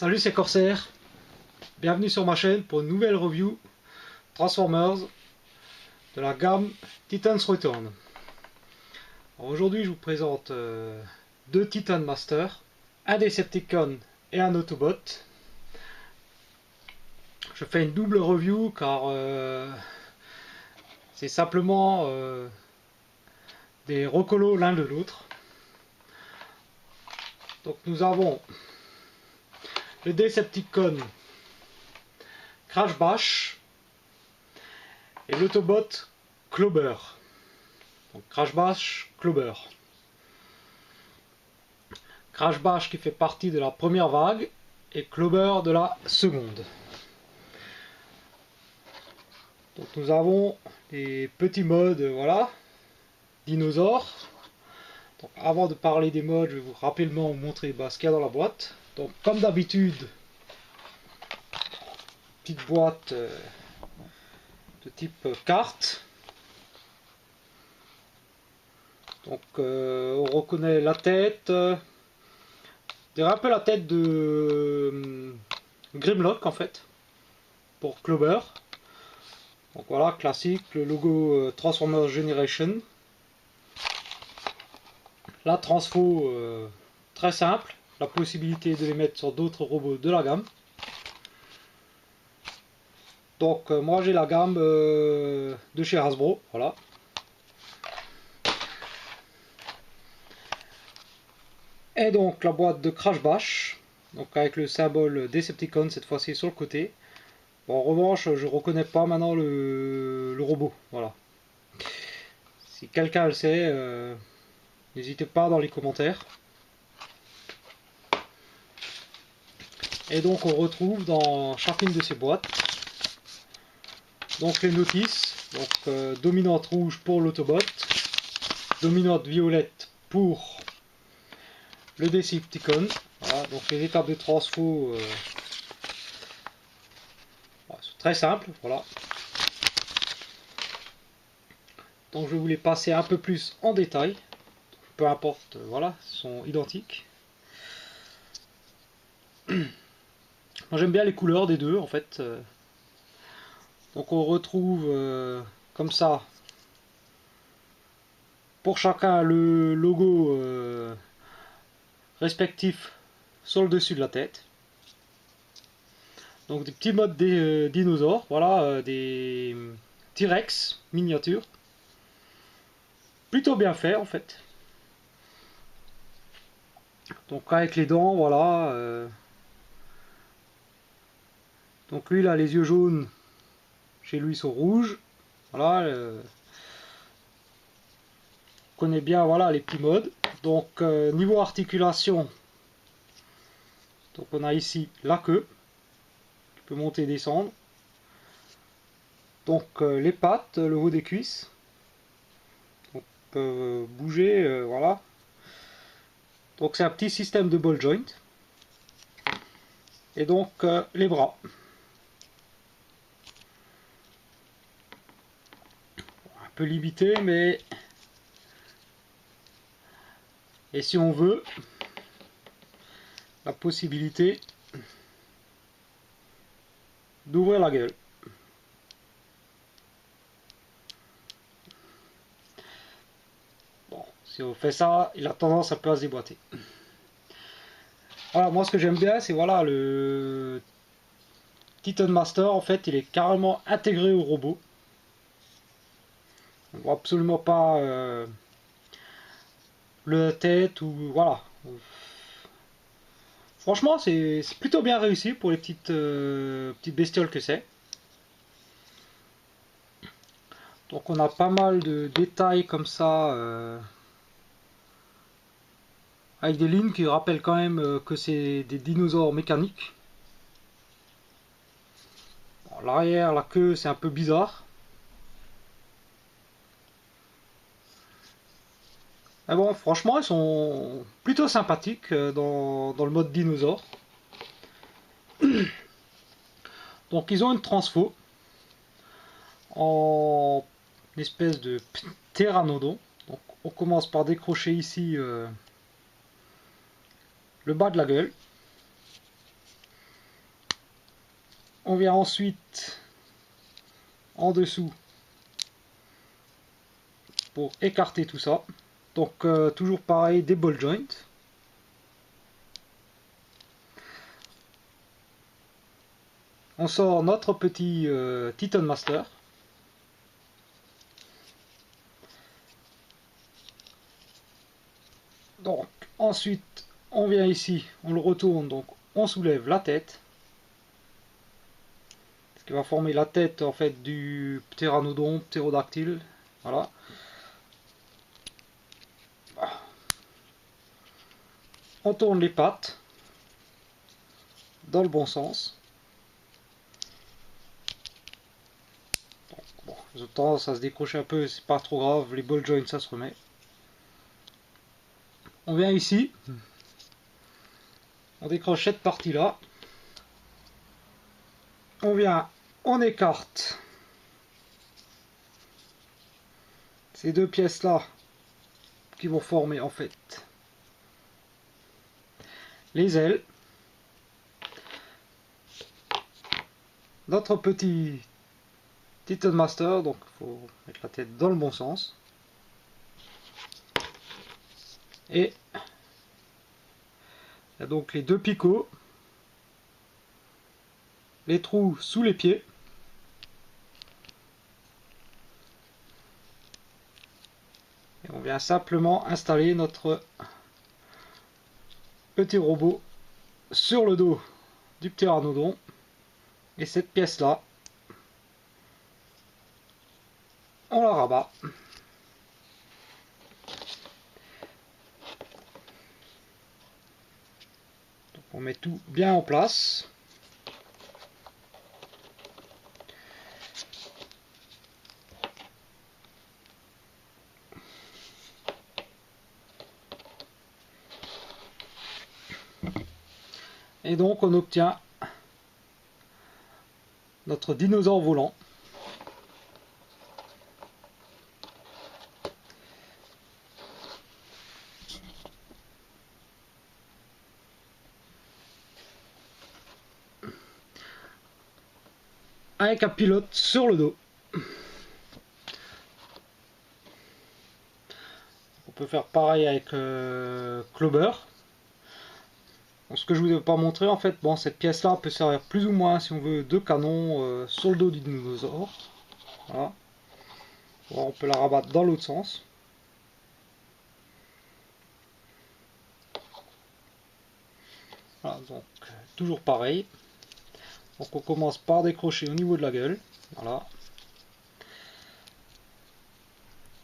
Salut, c'est Corsair, bienvenue sur ma chaîne pour une nouvelle review Transformers de la gamme Titans Return. Aujourd'hui je vous présente deux Titan Master, un Decepticon et un Autobot. Je fais une double review car c'est simplement des recolos l'un de l'autre. Donc nous avons le Decepticon Crash Bash et l'Autobot Clobber. Donc Crash Bash, Clobber. Crash Bash qui fait partie de la première vague et Clobber de la seconde. Donc nous avons les petits modes, voilà, dinosaures. Donc avant de parler des modes, je vais vous rapidement vous montrer ce qu'il y a dans la boîte. Donc comme d'habitude, petite boîte de type carte. Donc on reconnaît la tête, je dirais un peu la tête de Grimlock en fait, pour Clobber. Donc voilà, classique, le logo Transformers Generation. La transfo très simple, la possibilité de les mettre sur d'autres robots de la gamme. Donc moi j'ai la gamme de chez Hasbro, voilà. Et donc la boîte de Crash Bash, donc avec le symbole Decepticon cette fois-ci sur le côté. Bon, en revanche, je reconnais pas maintenant le robot, voilà. Si quelqu'un le sait, n'hésitez pas dans les commentaires. Et donc on retrouve dans chacune de ces boîtes donc les notices, donc dominante rouge pour l'Autobot, dominante violette pour le Decepticon. Voilà, donc les étapes de transfo sont très simples, voilà. Donc je vais vous les passer un peu plus en détail, peu importe, voilà, sont identiques. Moi j'aime bien les couleurs des deux en fait. Donc on retrouve comme ça pour chacun le logo respectif sur le dessus de la tête. Donc des petits modes des dinosaures, voilà, des T-Rex miniatures. Plutôt bien fait en fait. Donc avec les dents, voilà. Donc lui il a les yeux jaunes, chez lui ils sont rouges. Voilà. On connaît bien, voilà, les petits modes. Donc niveau articulation, donc on a ici la queue qui peut monter et descendre. Donc les pattes, le haut des cuisses. On peut bouger, voilà. Donc c'est un petit système de ball joint. Et donc les bras. Un peu limité, mais et si on veut la possibilité d'ouvrir la gueule. Bon, si on fait ça, il a tendance un peu à se déboîter. Voilà, moi ce que j'aime bien, c'est voilà, le Titan Master, en fait, il est carrément intégré au robot. On voit absolument pas le tête ou voilà. Franchement, c'est plutôt bien réussi pour les petites bestioles que c'est. Donc on a pas mal de détails comme ça, avec des lignes qui rappellent quand même que c'est des dinosaures mécaniques. Bon, l'arrière, la queue, c'est un peu bizarre. Mais bon, franchement, ils sont plutôt sympathiques dans le mode dinosaure. Donc ils ont une transfo en espèce de pteranodon. Donc on commence par décrocher ici le bas de la gueule. On vient ensuite en dessous pour écarter tout ça. Donc toujours pareil, des ball joints. On sort notre petit Titan Master. Donc ensuite on vient ici, on le retourne, donc on soulève la tête. Ce qui va former la tête en fait du ptéranodon, ptérodactyle. Voilà. On tourne les pattes dans le bon sens. Donc, bon, ils ont tendance à se décrocher un peu, c'est pas trop grave, les ball joints ça se remet. On vient ici, on décroche cette partie là, on vient, on écarte ces deux pièces là qui vont former en fait les ailes. Notre petit Titan Master, donc il faut mettre la tête dans le bon sens. Et il y a donc les deux picots, les trous sous les pieds. Et on vient simplement installer notre petit robot sur le dos du ptéranodon. Et cette pièce là, on la rabat. Donc on met tout bien en place. Et donc on obtient notre dinosaure volant. Avec un pilote sur le dos. On peut faire pareil avec Clover. Bon, ce que je ne vous ai pas montré en fait, bon, cette pièce là peut servir plus ou moins si on veut deux canons sur le dos du dinosaure. Voilà. Bon, on peut la rabattre dans l'autre sens. Voilà, donc toujours pareil. Donc on commence par décrocher au niveau de la gueule. Voilà.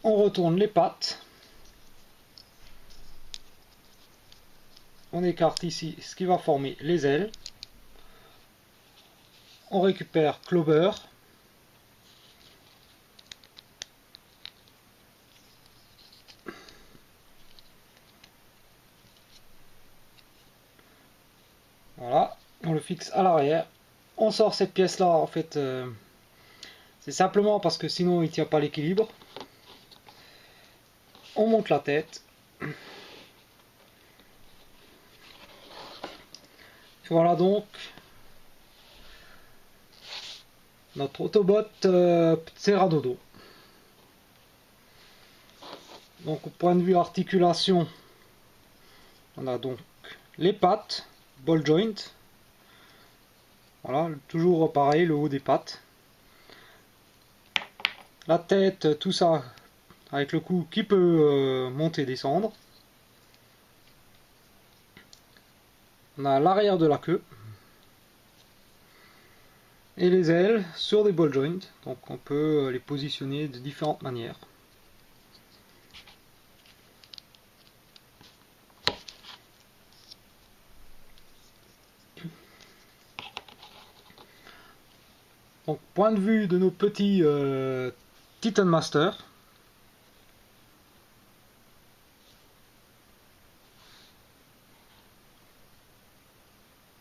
On retourne les pattes. On écarte ici ce qui va former les ailes. On récupère Clover. Voilà, on le fixe à l'arrière. On sort cette pièce là, en fait, c'est simplement parce que sinon il ne tient pas l'équilibre. On monte la tête. Voilà donc notre Autobot Pteranodon. Donc au point de vue articulation, on a donc les pattes, ball joint. Voilà, toujours pareil, le haut des pattes. La tête, tout ça avec le cou qui peut monter et descendre. On a l'arrière de la queue. Et les ailes sur des ball joints. Donc on peut les positionner de différentes manières. Donc point de vue de nos petits Titan Master.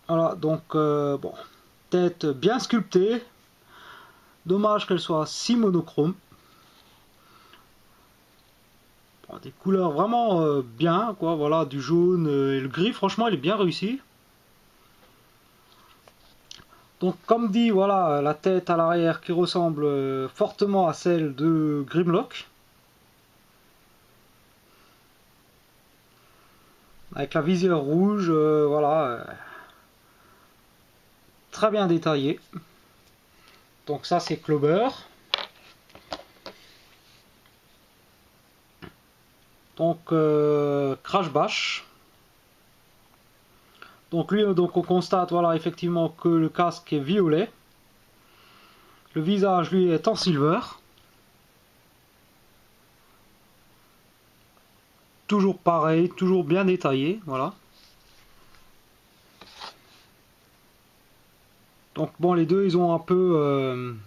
Voilà, donc bon, tête bien sculptée. Dommage qu'elle soit si monochrome. Bon, des couleurs vraiment bien, quoi. Voilà, du jaune et le gris, franchement, il est bien réussi. Donc comme dit, voilà, la tête à l'arrière qui ressemble fortement à celle de Grimlock. Avec la visière rouge, voilà, très bien détaillé. Donc ça c'est Clobber. Donc Crash Bash. Donc lui, donc on constate, voilà, effectivement que le casque est violet. Le visage, lui, est en silver. Toujours pareil, toujours bien détaillé, voilà. Donc bon, les deux, ils ont un peu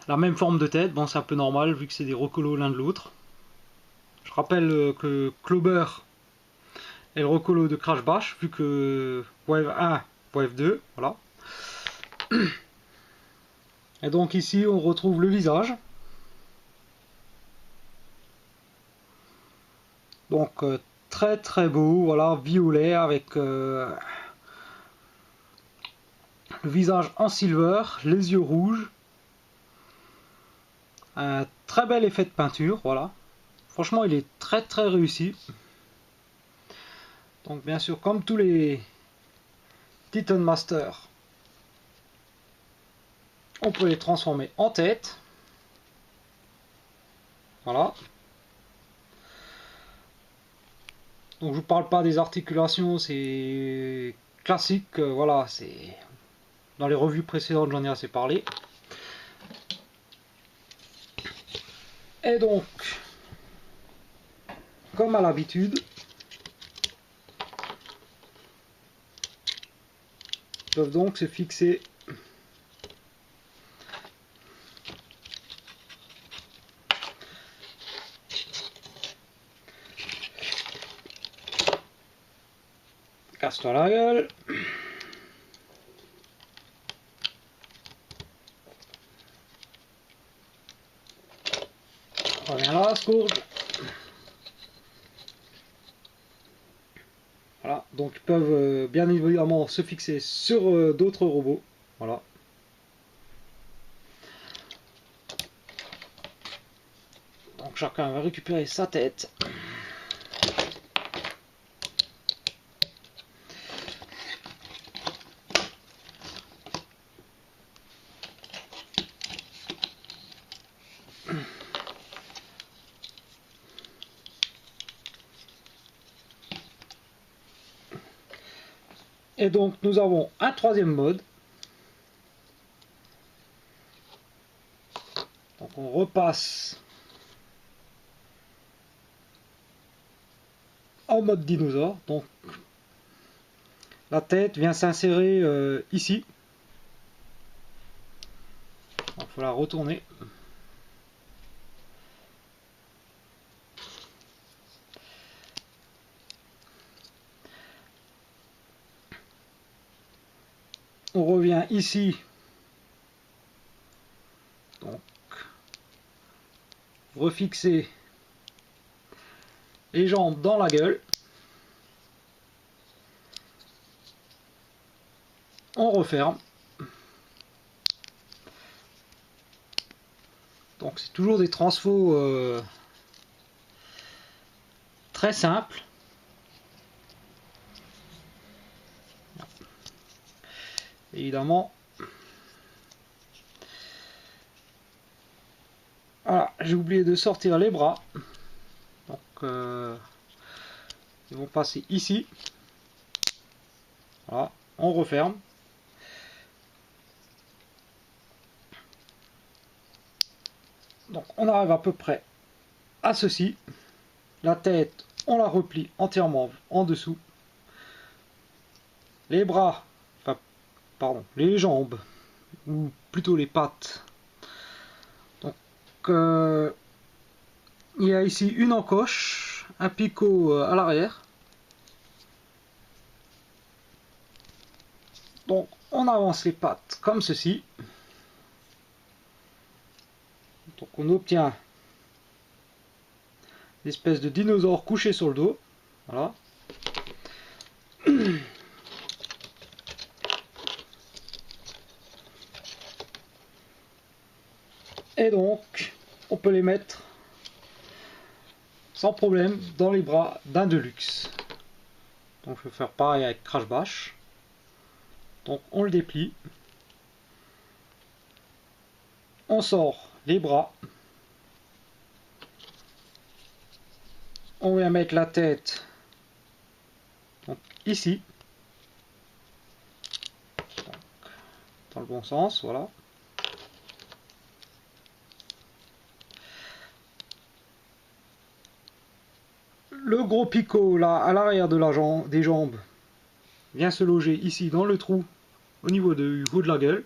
la même forme de tête. Bon, c'est un peu normal vu que c'est des recolos l'un de l'autre. Je rappelle que Clobber est le recolo de Crash Bash, vu que Wave 1, Wave 2, voilà. Et donc ici, on retrouve le visage. Donc très très beau, voilà, violet avec le visage en silver, les yeux rouges. Un très bel effet de peinture, voilà. Franchement, il est très très réussi. Donc bien sûr, comme tous les Titan Master, on peut les transformer en tête. Voilà. Donc je vous parle pas des articulations, c'est classique, voilà, c'est dans les revues précédentes j'en ai assez parlé. Et donc, comme à l'habitude, ils peuvent donc se fixer casse-toi la gueule. Reviens là, Scourge. Voilà, donc ils peuvent bien évidemment se fixer sur d'autres robots. Voilà. Donc chacun va récupérer sa tête. Et donc nous avons un troisième mode. Donc on repasse en mode dinosaure. Donc la tête vient s'insérer ici. Il faut la retourner. On revient ici. Donc refixer les jambes dans la gueule. On referme. Donc c'est toujours des transfos très simples. Évidemment. Voilà, j'ai oublié de sortir les bras. Donc ils vont passer ici. Voilà, on referme. Donc on arrive à peu près à ceci. La tête, on la replie entièrement en dessous. Les bras, enfin, pardon, les jambes, ou plutôt les pattes. Donc il y a ici une encoche, un picot à l'arrière. Donc on avance les pattes comme ceci. Donc on obtient une espèce de dinosaure couché sur le dos. Voilà. Et donc, on peut les mettre sans problème dans les bras d'un Deluxe. Donc je vais faire pareil avec Crash Bash. Donc on le déplie. On sort les bras. On vient mettre la tête donc, ici. Donc, dans le bon sens, voilà. Le gros picot là à l'arrière de la jambe, des jambes vient se loger ici dans le trou au niveau du haut de la gueule.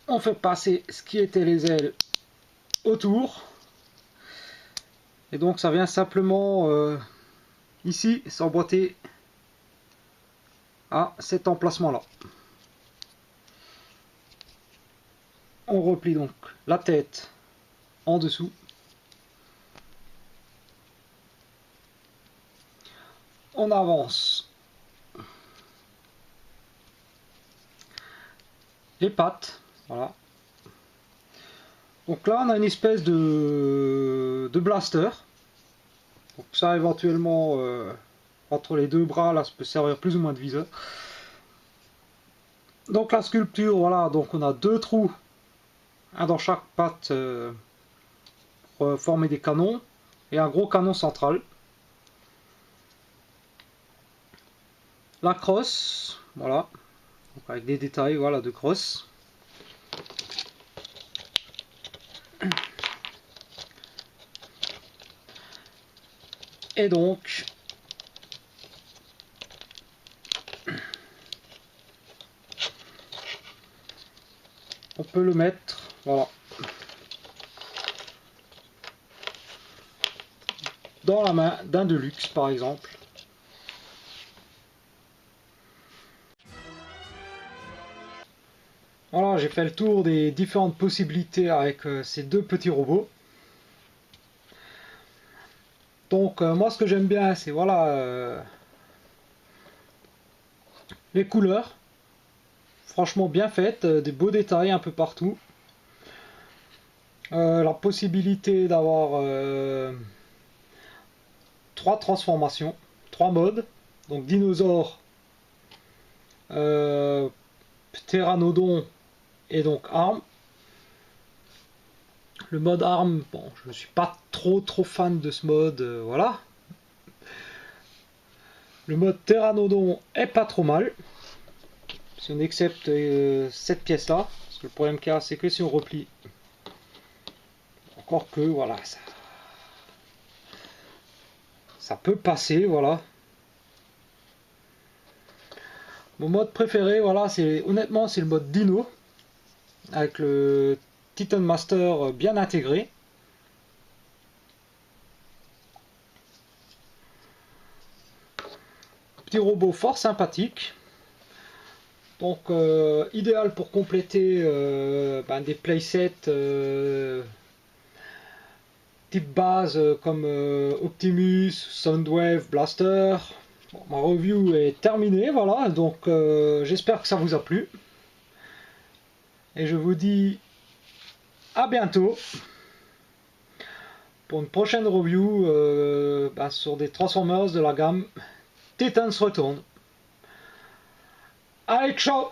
On fait passer ce qui était les ailes autour. Et donc ça vient simplement ici s'emboîter à cet emplacement là. On replie donc la tête en dessous. On avance les pattes, voilà. Donc là on a une espèce de blaster. Donc ça éventuellement entre les deux bras là ça peut servir plus ou moins de viseur. Donc la sculpture, voilà, donc on a deux trous, un dans chaque patte pour former des canons et un gros canon central. La crosse, voilà, donc avec des détails, voilà, de crosse. Et donc on peut le mettre, voilà, dans la main d'un Deluxe par exemple. Voilà, j'ai fait le tour des différentes possibilités avec ces deux petits robots. Donc moi ce que j'aime bien c'est voilà les couleurs, franchement bien faites, des beaux détails un peu partout. La possibilité d'avoir 3 transformations, 3 modes, donc dinosaure, ptéranodon et donc arme. Le mode arme, bon, je ne suis pas trop fan de ce mode, voilà. Le mode ptéranodon est pas trop mal, si on accepte cette pièce là, parce que le problème qu'il y a c'est que si on replie, encore que voilà, ça peut passer, voilà. Mon mode préféré, voilà, c'est honnêtement c'est le mode dino, avec le Titan Master bien intégré. Petit robot fort sympathique. Donc idéal pour compléter des playsets type base comme Optimus, Soundwave, Blaster. Bon, ma review est terminée, voilà, donc j'espère que ça vous a plu. Et je vous dis à bientôt pour une prochaine review sur des Transformers de la gamme Titans Return. Allez, ciao!